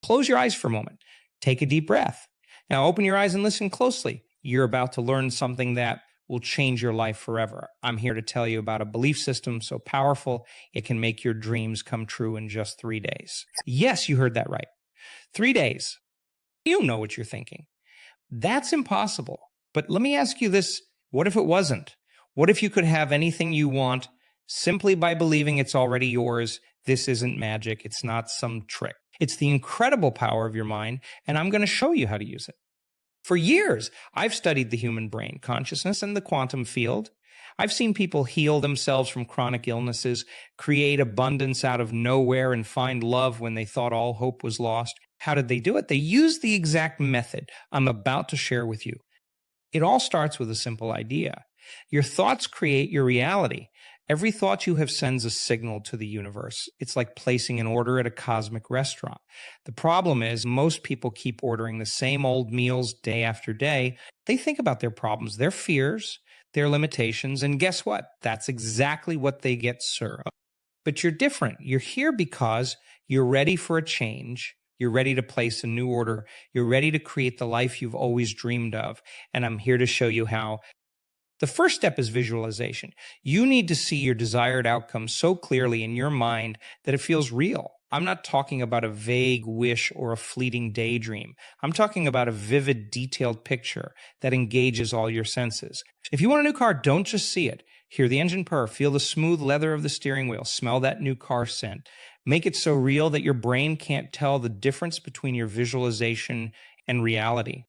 Close your eyes for a moment. Take a deep breath. Now open your eyes and listen closely. You're about to learn something that will change your life forever. I'm here to tell you about a belief system so powerful it can make your dreams come true in just 3 days. Yes, you heard that right. 3 days. You know what you're thinking. That's impossible. But let me ask you this. What if it wasn't? What if you could have anything you want simply by believing it's already yours? This isn't magic. It's not some trick. It's the incredible power of your mind, and I'm going to show you how to use it. For years, I've studied the human brain, consciousness, and the quantum field. I've seen people heal themselves from chronic illnesses, create abundance out of nowhere, and find love when they thought all hope was lost. How did they do it? They used the exact method I'm about to share with you. It all starts with a simple idea. Your thoughts create your reality. Every thought you have sends a signal to the universe. It's like placing an order at a cosmic restaurant. The problem is most people keep ordering the same old meals day after day. They think about their problems, their fears, their limitations, and guess what? That's exactly what they get served. But you're different. You're here because you're ready for a change. You're ready to place a new order. You're ready to create the life you've always dreamed of. And I'm here to show you how. The first step is visualization. You need to see your desired outcome so clearly in your mind that it feels real. I'm not talking about a vague wish or a fleeting daydream. I'm talking about a vivid, detailed picture that engages all your senses. If you want a new car, don't just see it. Hear the engine purr, feel the smooth leather of the steering wheel, smell that new car scent. Make it so real that your brain can't tell the difference between your visualization and reality.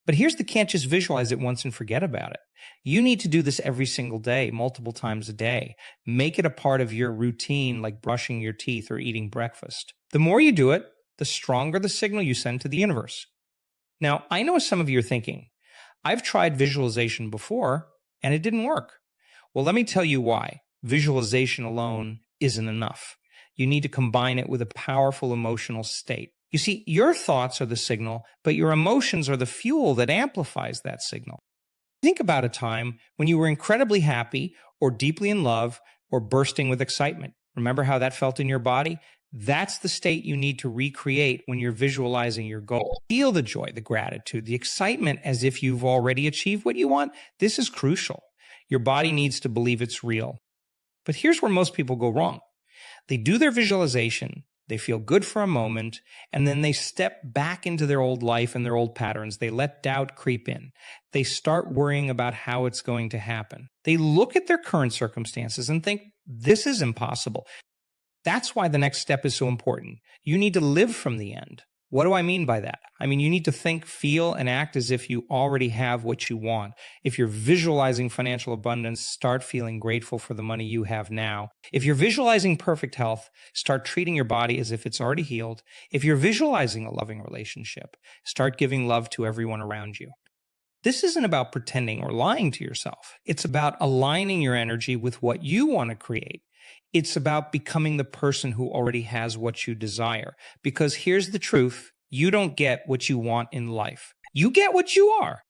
But here's the can't just visualize it once and forget about it. You need to do this every single day, multiple times a day. Make it a part of your routine, like brushing your teeth or eating breakfast. The more you do it, the stronger the signal you send to the universe. Now, I know some of you are thinking, I've tried visualization before and it didn't work. Well, let me tell you why. Visualization alone isn't enough. You need to combine it with a powerful emotional state. You see, your thoughts are the signal, but your emotions are the fuel that amplifies that signal. Think about a time when you were incredibly happy or deeply in love or bursting with excitement. Remember how that felt in your body? That's the state you need to recreate when you're visualizing your goal. Feel the joy, the gratitude, the excitement as if you've already achieved what you want. This is crucial. Your body needs to believe it's real. But here's where most people go wrong. They do their visualization, they feel good for a moment, and then they step back into their old life and their old patterns. They let doubt creep in. They start worrying about how it's going to happen. They look at their current circumstances and think, this is impossible. That's why the next step is so important. You need to live from the end. What do I mean by that? I mean, you need to think, feel, and act as if you already have what you want. If you're visualizing financial abundance, start feeling grateful for the money you have now. If you're visualizing perfect health, start treating your body as if it's already healed. If you're visualizing a loving relationship, start giving love to everyone around you. This isn't about pretending or lying to yourself. It's about aligning your energy with what you want to create. It's about becoming the person who already has what you desire. Because here's the truth. You don't get what you want in life. You get what you are.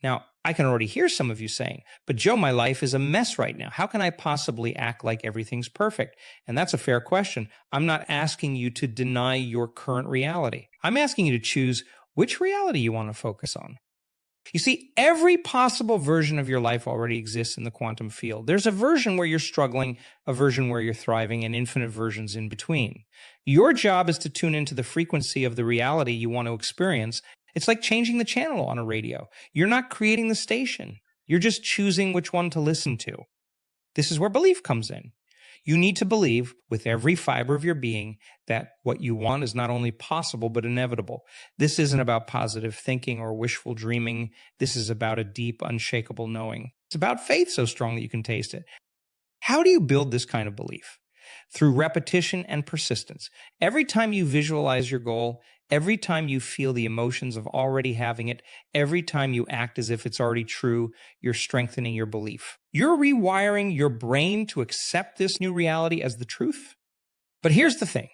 Now, I can already hear some of you saying, but Joe, my life is a mess right now. How can I possibly act like everything's perfect? And that's a fair question. I'm not asking you to deny your current reality. I'm asking you to choose which reality you want to focus on. You see, every possible version of your life already exists in the quantum field. There's a version where you're struggling, a version where you're thriving, and infinite versions in between. Your job is to tune into the frequency of the reality you want to experience. It's like changing the channel on a radio. You're not creating the station. You're just choosing which one to listen to. This is where belief comes in. You need to believe with every fiber of your being that what you want is not only possible, but inevitable. This isn't about positive thinking or wishful dreaming. This is about a deep, unshakable knowing. It's about faith so strong that you can taste it. How do you build this kind of belief? Through repetition and persistence. Every time you visualize your goal, every time you feel the emotions of already having it, every time you act as if it's already true, you're strengthening your belief. You're rewiring your brain to accept this new reality as the truth. But here's the thing.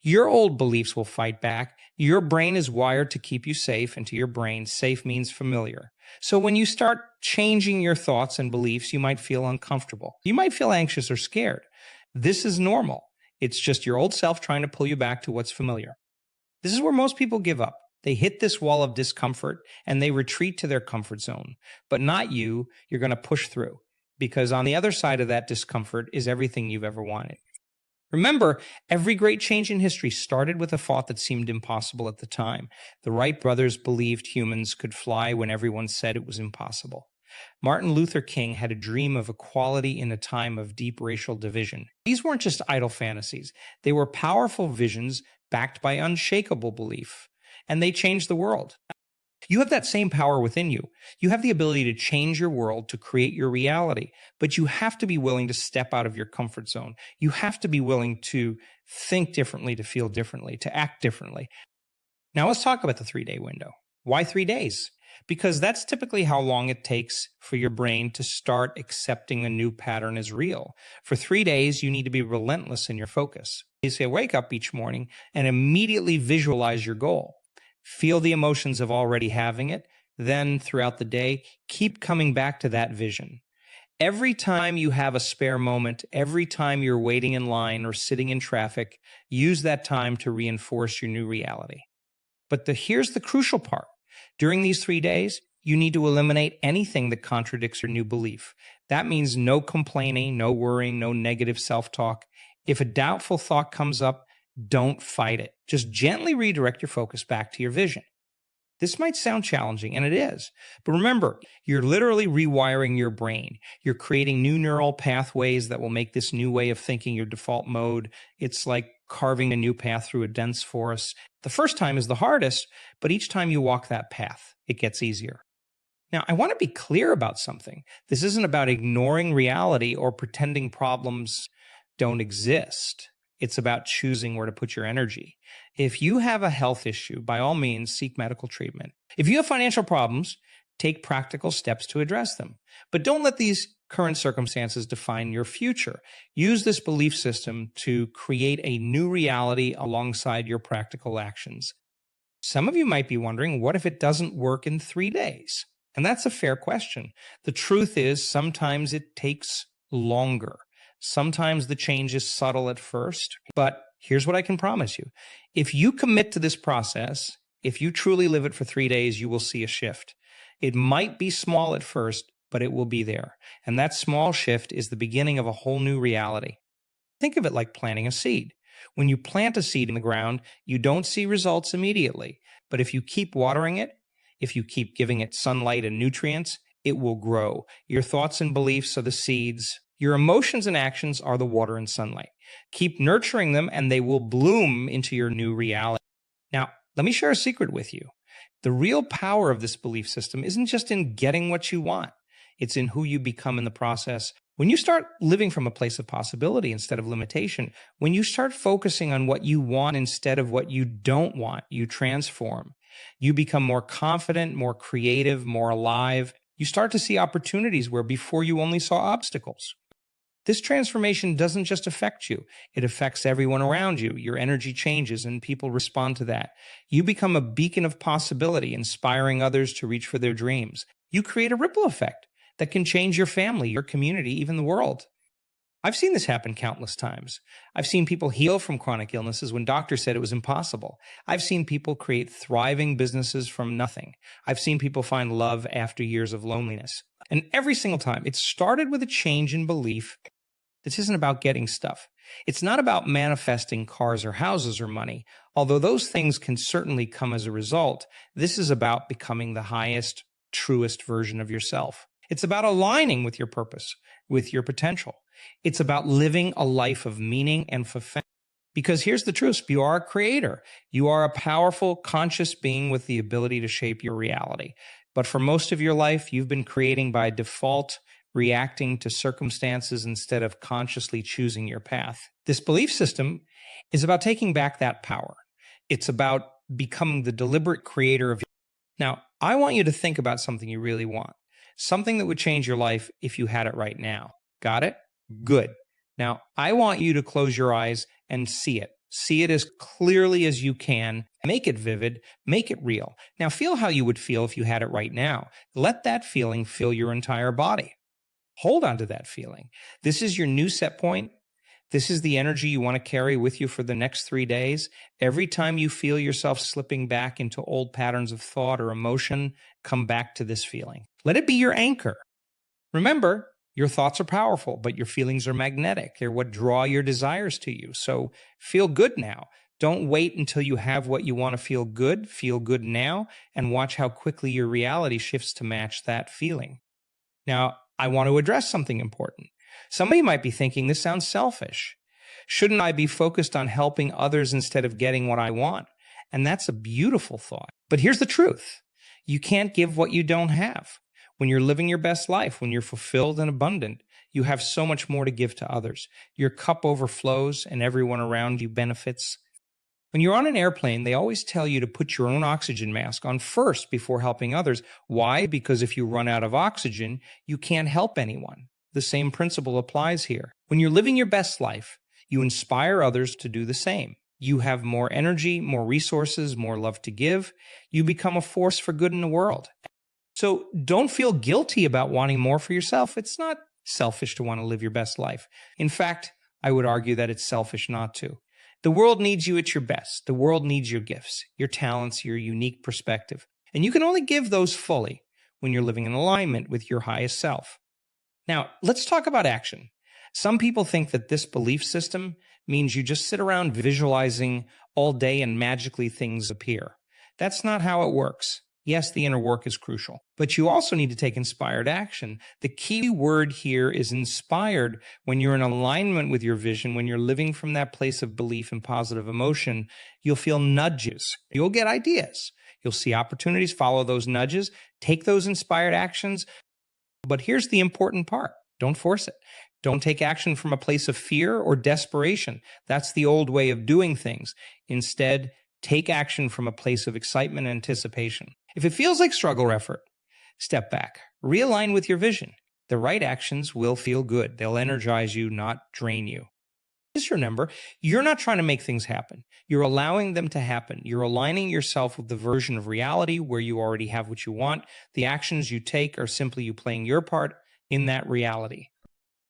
Your old beliefs will fight back. Your brain is wired to keep you safe, and to your brain, safe means familiar. So when you start changing your thoughts and beliefs, you might feel uncomfortable. You might feel anxious or scared. This is normal. It's just your old self trying to pull you back to what's familiar. This is where most people give up. They hit this wall of discomfort and they retreat to their comfort zone. But not you. You're going to push through, because on the other side of that discomfort is everything you've ever wanted. Remember, every great change in history started with a thought that seemed impossible at the time. The Wright brothers believed humans could fly when everyone said it was impossible. Martin Luther King had a dream of equality in a time of deep racial division. These weren't just idle fantasies. They were powerful visions backed by unshakable belief, and they changed the world. You have that same power within you. You have the ability to change your world, to create your reality, but you have to be willing to step out of your comfort zone. You have to be willing to think differently, to feel differently, to act differently. Now let's talk about the 3-day window. Why 3 days? Because that's typically how long it takes for your brain to start accepting a new pattern as real. For 3 days, you need to be relentless in your focus. You say, wake up each morning and immediately visualize your goal. Feel the emotions of already having it. Then throughout the day, keep coming back to that vision. Every time you have a spare moment, every time you're waiting in line or sitting in traffic, use that time to reinforce your new reality. But here's the crucial part. During these 3 days, you need to eliminate anything that contradicts your new belief. That means no complaining, no worrying, no negative self-talk. If a doubtful thought comes up, don't fight it. Just gently redirect your focus back to your vision. This might sound challenging, and it is. But remember, you're literally rewiring your brain. You're creating new neural pathways that will make this new way of thinking your default mode. It's like carving a new path through a dense forest. The first time is the hardest, but each time you walk that path, it gets easier. Now, I want to be clear about something. This isn't about ignoring reality or pretending problems don't exist. It's about choosing where to put your energy. If you have a health issue, by all means, seek medical treatment. If you have financial problems, take practical steps to address them. But don't let these current circumstances define your future. Use this belief system to create a new reality alongside your practical actions. Some of you might be wondering, what if it doesn't work in 3 days? And that's a fair question. The truth is, sometimes it takes longer. Sometimes the change is subtle at first, but here's what I can promise you. If you commit to this process, if you truly live it for 3 days, you will see a shift. It might be small at first, but it will be there. And that small shift is the beginning of a whole new reality. Think of it like planting a seed. When you plant a seed in the ground, you don't see results immediately. But if you keep watering it, if you keep giving it sunlight and nutrients, it will grow. Your thoughts and beliefs are the seeds. Your emotions and actions are the water and sunlight. Keep nurturing them and they will bloom into your new reality. Now, let me share a secret with you. The real power of this belief system isn't just in getting what you want. It's in who you become in the process. When you start living from a place of possibility instead of limitation, when you start focusing on what you want instead of what you don't want, you transform. You become more confident, more creative, more alive. You start to see opportunities where before you only saw obstacles. This transformation doesn't just affect you. It affects everyone around you. Your energy changes and people respond to that. You become a beacon of possibility, inspiring others to reach for their dreams. You create a ripple effect that can change your family, your community, even the world. I've seen this happen countless times. I've seen people heal from chronic illnesses when doctors said it was impossible. I've seen people create thriving businesses from nothing. I've seen people find love after years of loneliness. And every single time, it started with a change in belief. This isn't about getting stuff. It's not about manifesting cars or houses or money. Although those things can certainly come as a result, this is about becoming the highest, truest version of yourself. It's about aligning with your purpose, with your potential. It's about living a life of meaning and fulfillment. Because here's the truth, you are a creator. You are a powerful, conscious being with the ability to shape your reality. But for most of your life, you've been creating by default, reacting to circumstances instead of consciously choosing your path. This belief system is about taking back that power. It's about becoming the deliberate creator of your life. Now, I want you to think about something you really want, something that would change your life if you had it right now. Got it? Good. Now, I want you to close your eyes and see it. See it as clearly as you can. Make it vivid. Make it real. Now, feel how you would feel if you had it right now. Let that feeling fill your entire body. Hold on to that feeling. This is your new set point. This is the energy you want to carry with you for the next 3 days. Every time you feel yourself slipping back into old patterns of thought or emotion, come back to this feeling. Let it be your anchor. Remember, your thoughts are powerful, but your feelings are magnetic. They're what draw your desires to you. So feel good now. Don't wait until you have what you want to feel good. Feel good now and watch how quickly your reality shifts to match that feeling. Now, I want to address something important. Somebody might be thinking, this sounds selfish. Shouldn't I be focused on helping others instead of getting what I want? And that's a beautiful thought. But here's the truth. You can't give what you don't have. When you're living your best life, when you're fulfilled and abundant, you have so much more to give to others. Your cup overflows and everyone around you benefits. When you're on an airplane, they always tell you to put your own oxygen mask on first before helping others. Why? Because if you run out of oxygen, you can't help anyone. The same principle applies here. When you're living your best life, you inspire others to do the same. You have more energy, more resources, more love to give. You become a force for good in the world. So don't feel guilty about wanting more for yourself. It's not selfish to want to live your best life. In fact, I would argue that it's selfish not to. The world needs you at your best. The world needs your gifts, your talents, your unique perspective. And you can only give those fully when you're living in alignment with your highest self. Now, let's talk about action. Some people think that this belief system means you just sit around visualizing all day and magically things appear. That's not how it works. Yes, the inner work is crucial, but you also need to take inspired action. The key word here is inspired. When you're in alignment with your vision, when you're living from that place of belief and positive emotion, you'll feel nudges. You'll get ideas. You'll see opportunities, follow those nudges, take those inspired actions. But here's the important part. Don't force it. Don't take action from a place of fear or desperation. That's the old way of doing things. Instead, take action from a place of excitement and anticipation. If it feels like struggle or effort, step back. Realign with your vision. The right actions will feel good. They'll energize you, not drain you. Just remember, you're not trying to make things happen. You're allowing them to happen. You're aligning yourself with the version of reality where you already have what you want. The actions you take are simply you playing your part in that reality.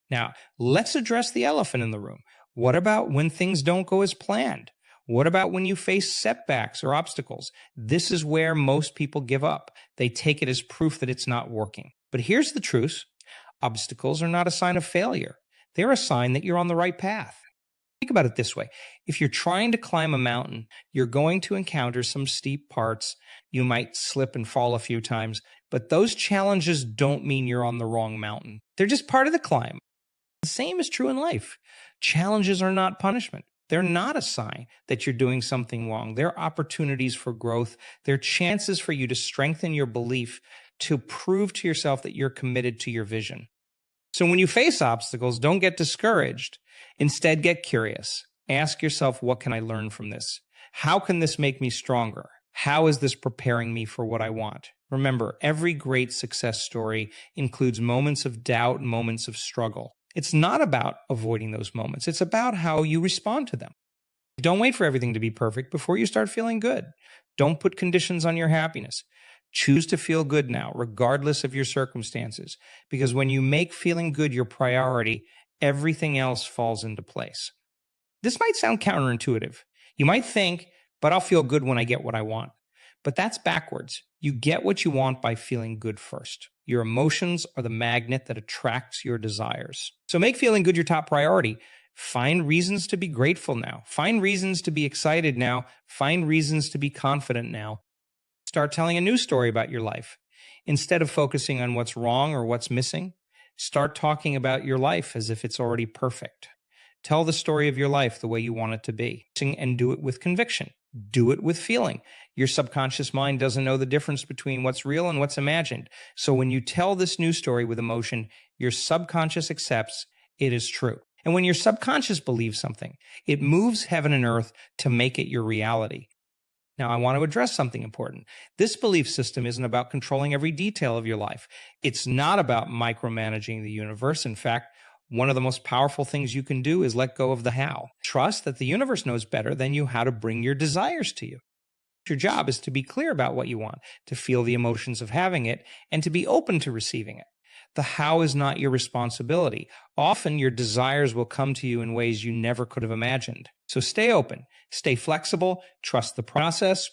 Now, let's address the elephant in the room. What about when things don't go as planned? What about when you face setbacks or obstacles? This is where most people give up. They take it as proof that it's not working. But here's the truth. Obstacles are not a sign of failure. They're a sign that you're on the right path. Think about it this way. If you're trying to climb a mountain, you're going to encounter some steep parts. You might slip and fall a few times, but those challenges don't mean you're on the wrong mountain. They're just part of the climb. The same is true in life. Challenges are not punishment. They're not a sign that you're doing something wrong. They're opportunities for growth. They're chances for you to strengthen your belief, to prove to yourself that you're committed to your vision. So when you face obstacles, don't get discouraged. Instead, get curious. Ask yourself, what can I learn from this? How can this make me stronger? How is this preparing me for what I want? Remember, every great success story includes moments of doubt, moments of struggle. It's not about avoiding those moments. It's about how you respond to them. Don't wait for everything to be perfect before you start feeling good. Don't put conditions on your happiness. Choose to feel good now, regardless of your circumstances, because when you make feeling good your priority, everything else falls into place. This might sound counterintuitive. You might think, but I'll feel good when I get what I want. But that's backwards. You get what you want by feeling good first. Your emotions are the magnet that attracts your desires. So make feeling good your top priority. Find reasons to be grateful now. Find reasons to be excited now. Find reasons to be confident now. Start telling a new story about your life. Instead of focusing on what's wrong or what's missing, start talking about your life as if it's already perfect. Tell the story of your life the way you want it to be, and do it with conviction. Do it with feeling. Your subconscious mind doesn't know the difference between what's real and what's imagined. So when you tell this new story with emotion, your subconscious accepts it is true. And when your subconscious believes something, it moves heaven and earth to make it your reality. Now, I want to address something important. This belief system isn't about controlling every detail of your life. It's not about micromanaging the universe. In fact, one of the most powerful things you can do is let go of the how. Trust that the universe knows better than you how to bring your desires to you. Your job is to be clear about what you want, to feel the emotions of having it, and to be open to receiving it. The how is not your responsibility. Often your desires will come to you in ways you never could have imagined. So stay open, stay flexible, trust the process.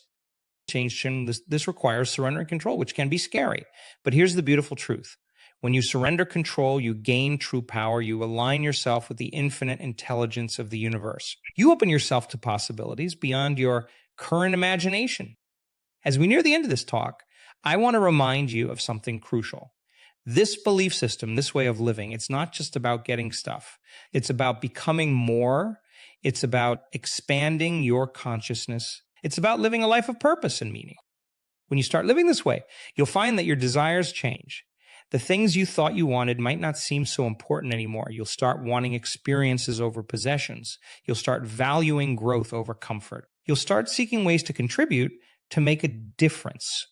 This requires surrender and control, which can be scary. But here's the beautiful truth. When you surrender control, you gain true power. You align yourself with the infinite intelligence of the universe. You open yourself to possibilities beyond your current imagination. As we near the end of this talk, I want to remind you of something crucial. This belief system, this way of living, it's not just about getting stuff. It's about becoming more. It's about expanding your consciousness. It's about living a life of purpose and meaning. When you start living this way, you'll find that your desires change. The things you thought you wanted might not seem so important anymore. You'll start wanting experiences over possessions. You'll start valuing growth over comfort. You'll start seeking ways to contribute to make a difference.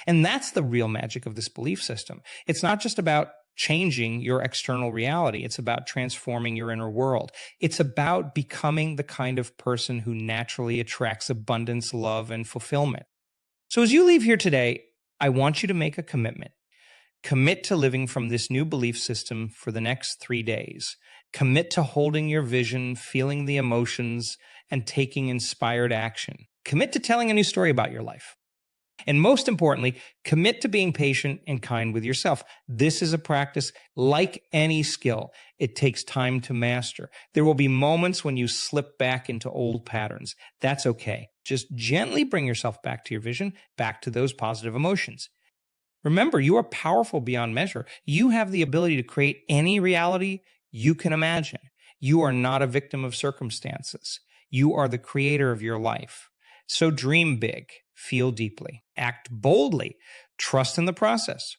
And that's the real magic of this belief system. It's not just about changing your external reality. It's about transforming your inner world. It's about becoming the kind of person who naturally attracts abundance, love, and fulfillment. So as you leave here today, I want you to make a commitment. Commit to living from this new belief system for the next 3 days. Commit to holding your vision, feeling the emotions, and taking inspired action. Commit to telling a new story about your life. And most importantly, commit to being patient and kind with yourself. This is a practice like any skill. It takes time to master. There will be moments when you slip back into old patterns. That's okay. Just gently bring yourself back to your vision, back to those positive emotions. Remember, you are powerful beyond measure. You have the ability to create any reality you can imagine. You are not a victim of circumstances. You are the creator of your life. So dream big, feel deeply, act boldly, trust in the process.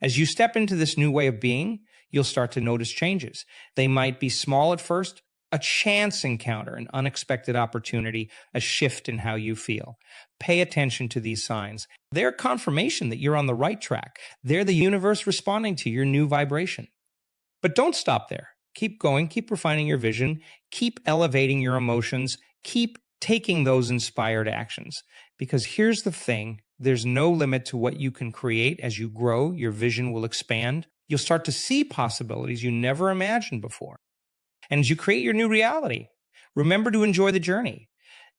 As you step into this new way of being, you'll start to notice changes. They might be small at first, a chance encounter, an unexpected opportunity, a shift in how you feel. Pay attention to these signs. They're confirmation that you're on the right track. They're the universe responding to your new vibration. But don't stop there. Keep going, keep refining your vision, keep elevating your emotions, keep taking those inspired actions. Because here's the thing, there's no limit to what you can create. As you grow, your vision will expand. You'll start to see possibilities you never imagined before. And as you create your new reality, remember to enjoy the journey.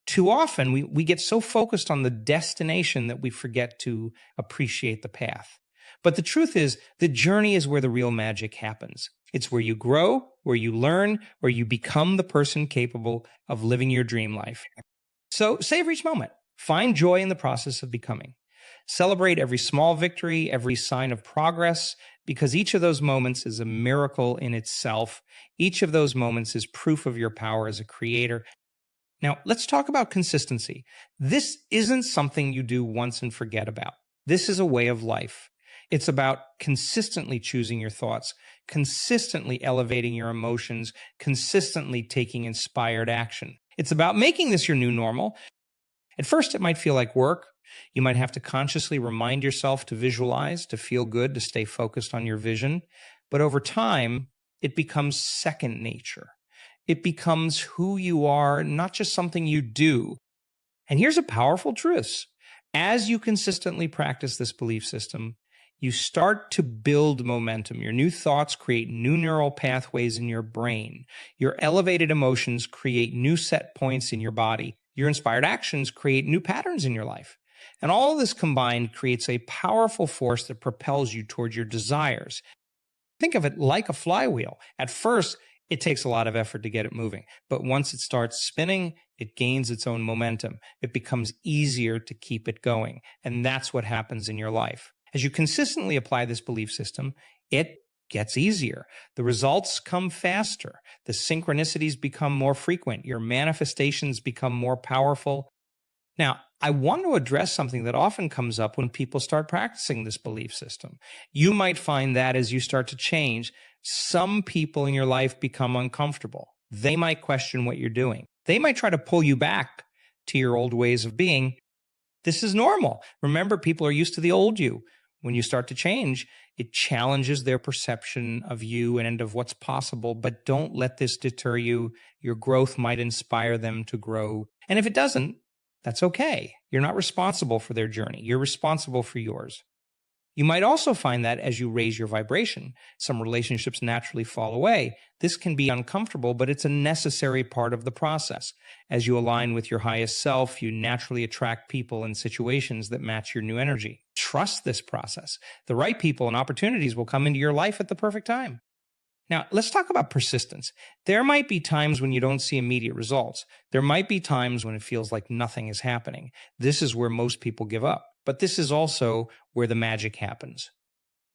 Too often, we get so focused on the destination that we forget to appreciate the path. But the truth is, the journey is where the real magic happens. It's where you grow, where you learn, where you become the person capable of living your dream life. So savor each moment. Find joy in the process of becoming. Celebrate every small victory, every sign of progress, because each of those moments is a miracle in itself. Each of those moments is proof of your power as a creator. Now, let's talk about consistency. This isn't something you do once and forget about. This is a way of life. It's about consistently choosing your thoughts, consistently elevating your emotions, consistently taking inspired action. It's about making this your new normal. At first, it might feel like work. You might have to consciously remind yourself to visualize, to feel good, to stay focused on your vision. But over time, it becomes second nature. It becomes who you are, not just something you do. And here's a powerful truth. As you consistently practice this belief system, you start to build momentum. Your new thoughts create new neural pathways in your brain. Your elevated emotions create new set points in your body. Your inspired actions create new patterns in your life. And all of this combined creates a powerful force that propels you towards your desires. Think of it like a flywheel. At first, it takes a lot of effort to get it moving. But once it starts spinning, it gains its own momentum. It becomes easier to keep it going. And that's what happens in your life. As you consistently apply this belief system, it gets easier. The results come faster. The synchronicities become more frequent. Your manifestations become more powerful. Now, I want to address something that often comes up when people start practicing this belief system. You might find that as you start to change, some people in your life become uncomfortable. They might question what you're doing. They might try to pull you back to your old ways of being. This is normal. Remember, people are used to the old you. When you start to change, it challenges their perception of you and of what's possible, but don't let this deter you. Your growth might inspire them to grow. And if it doesn't, that's okay. You're not responsible for their journey. You're responsible for yours. You might also find that as you raise your vibration, some relationships naturally fall away. This can be uncomfortable, but it's a necessary part of the process. As you align with your highest self, you naturally attract people and situations that match your new energy. Trust this process. The right people and opportunities will come into your life at the perfect time. Now, let's talk about persistence. There might be times when you don't see immediate results. There might be times when it feels like nothing is happening. This is where most people give up. But this is also where the magic happens.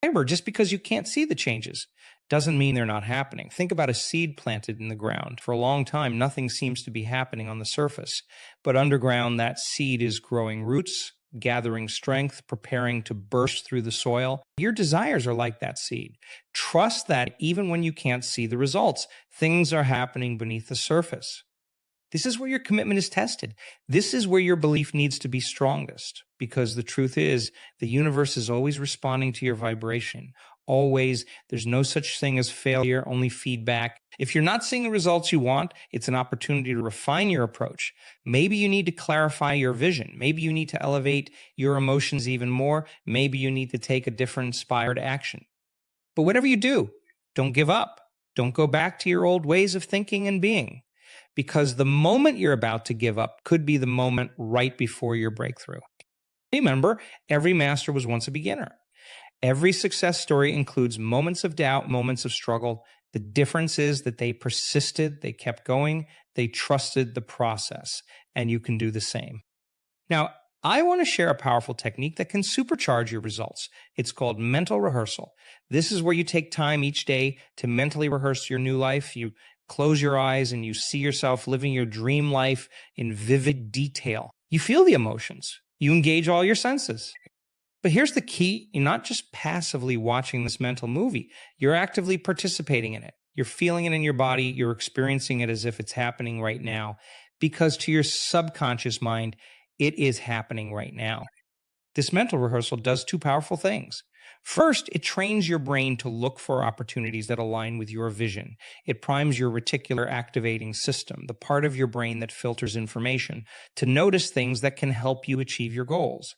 Remember, just because you can't see the changes doesn't mean they're not happening. Think about a seed planted in the ground. For a long time, nothing seems to be happening on the surface. But underground, that seed is growing roots, gathering strength, preparing to burst through the soil. Your desires are like that seed. Trust that even when you can't see the results, things are happening beneath the surface. This is where your commitment is tested. This is where your belief needs to be strongest, because the truth is the universe is always responding to your vibration. Always. There's no such thing as failure, only feedback. If you're not seeing the results you want, it's an opportunity to refine your approach. Maybe you need to clarify your vision. Maybe you need to elevate your emotions even more. Maybe you need to take a different inspired action. But whatever you do, don't give up. Don't go back to your old ways of thinking and being, because the moment you're about to give up could be the moment right before your breakthrough. Remember, every master was once a beginner. Every success story includes moments of doubt, moments of struggle. The difference is that they persisted, they kept going, they trusted the process, and you can do the same. Now, I want to share a powerful technique that can supercharge your results. It's called mental rehearsal. This is where you take time each day to mentally rehearse your new life. You close your eyes and you see yourself living your dream life in vivid detail. You feel the emotions. You engage all your senses. But here's the key. You're not just passively watching this mental movie. You're actively participating in it. You're feeling it in your body. You're experiencing it as if it's happening right now, because to your subconscious mind, it is happening right now. This mental rehearsal does two powerful things. First, it trains your brain to look for opportunities that align with your vision. It primes your reticular activating system, the part of your brain that filters information, to notice things that can help you achieve your goals.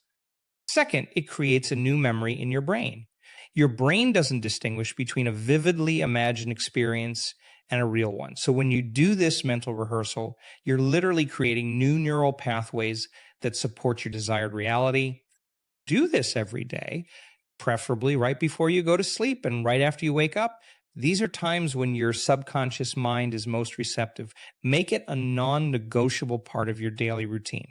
Second, it creates a new memory in your brain. Your brain doesn't distinguish between a vividly imagined experience and a real one. So when you do this mental rehearsal, you're literally creating new neural pathways that support your desired reality. Do this every day, preferably right before you go to sleep and right after you wake up. These are times when your subconscious mind is most receptive. Make it a non-negotiable part of your daily routine.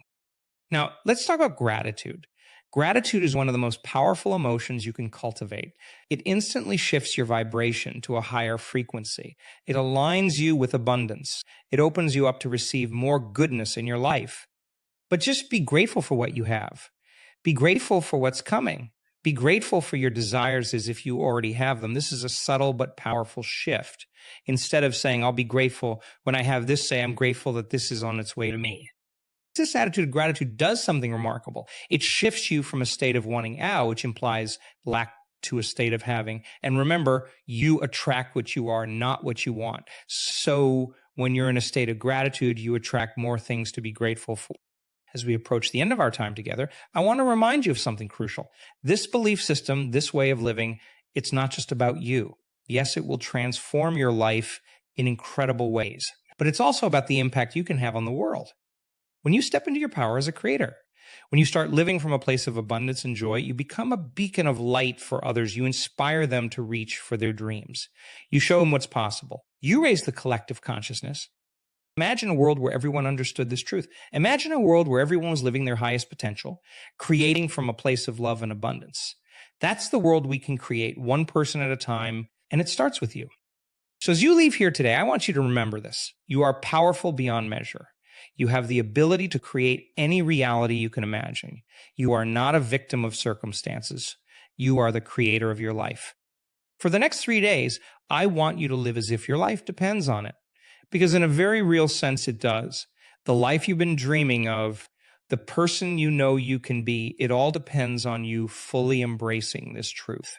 Now, let's talk about gratitude. Gratitude is one of the most powerful emotions you can cultivate. It instantly shifts your vibration to a higher frequency. It aligns you with abundance. It opens you up to receive more goodness in your life. But just be grateful for what you have. Be grateful for what's coming. Be grateful for your desires as if you already have them. This is a subtle but powerful shift. Instead of saying, I'll be grateful when I have this, say, I'm grateful that this is on its way to me. This attitude of gratitude does something remarkable. It shifts you from a state of wanting out, which implies lack, to a state of having. And remember, you attract what you are, not what you want. So when you're in a state of gratitude, you attract more things to be grateful for. As we approach the end of our time together, I want to remind you of something crucial. This belief system, this way of living, it's not just about you. Yes, it will transform your life in incredible ways, but it's also about the impact you can have on the world. When you step into your power as a creator, when you start living from a place of abundance and joy, you become a beacon of light for others. You inspire them to reach for their dreams. You show them what's possible. You raise the collective consciousness. Imagine a world where everyone understood this truth. Imagine a world where everyone was living their highest potential, creating from a place of love and abundance. That's the world we can create, one person at a time, and it starts with you. So as you leave here today, I want you to remember this. You are powerful beyond measure. You have the ability to create any reality you can imagine. You are not a victim of circumstances. You are the creator of your life. For the next 3 days, I want you to live as if your life depends on it. Because in a very real sense, it does. The life you've been dreaming of, the person you know you can be, it all depends on you fully embracing this truth.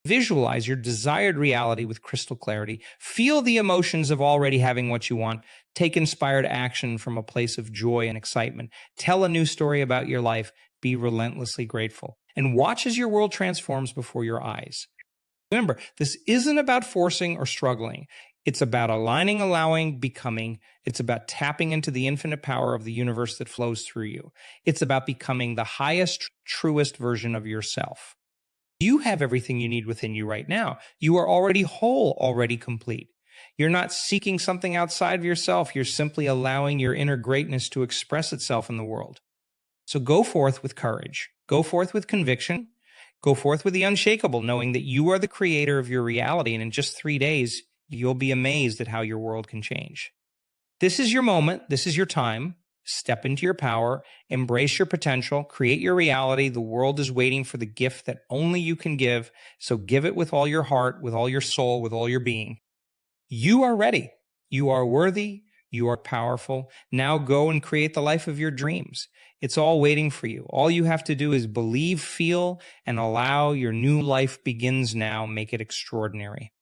Visualize your desired reality with crystal clarity. Feel the emotions of already having what you want. Take inspired action from a place of joy and excitement. Tell a new story about your life. be relentlessly grateful. And watch as your world transforms before your eyes. Remember, this isn't about forcing or struggling. It's about aligning, allowing, becoming. It's about tapping into the infinite power of the universe that flows through you. It's about becoming the highest, truest version of yourself. You have everything you need within you right now. You are already whole, already complete. You're not seeking something outside of yourself. You're simply allowing your inner greatness to express itself in the world. So go forth with courage. Go forth with conviction. Go forth with the unshakable, knowing that you are the creator of your reality. And in just 3 days, you'll be amazed at how your world can change. This is your moment. This is your time. Step into your power, embrace your potential, create your reality. The world is waiting for the gift that only you can give. So give it with all your heart, with all your soul, with all your being. You are ready. You are worthy. You are powerful. Now go and create the life of your dreams. It's all waiting for you. All you have to do is believe, feel, and allow your new life begins now. Make it extraordinary.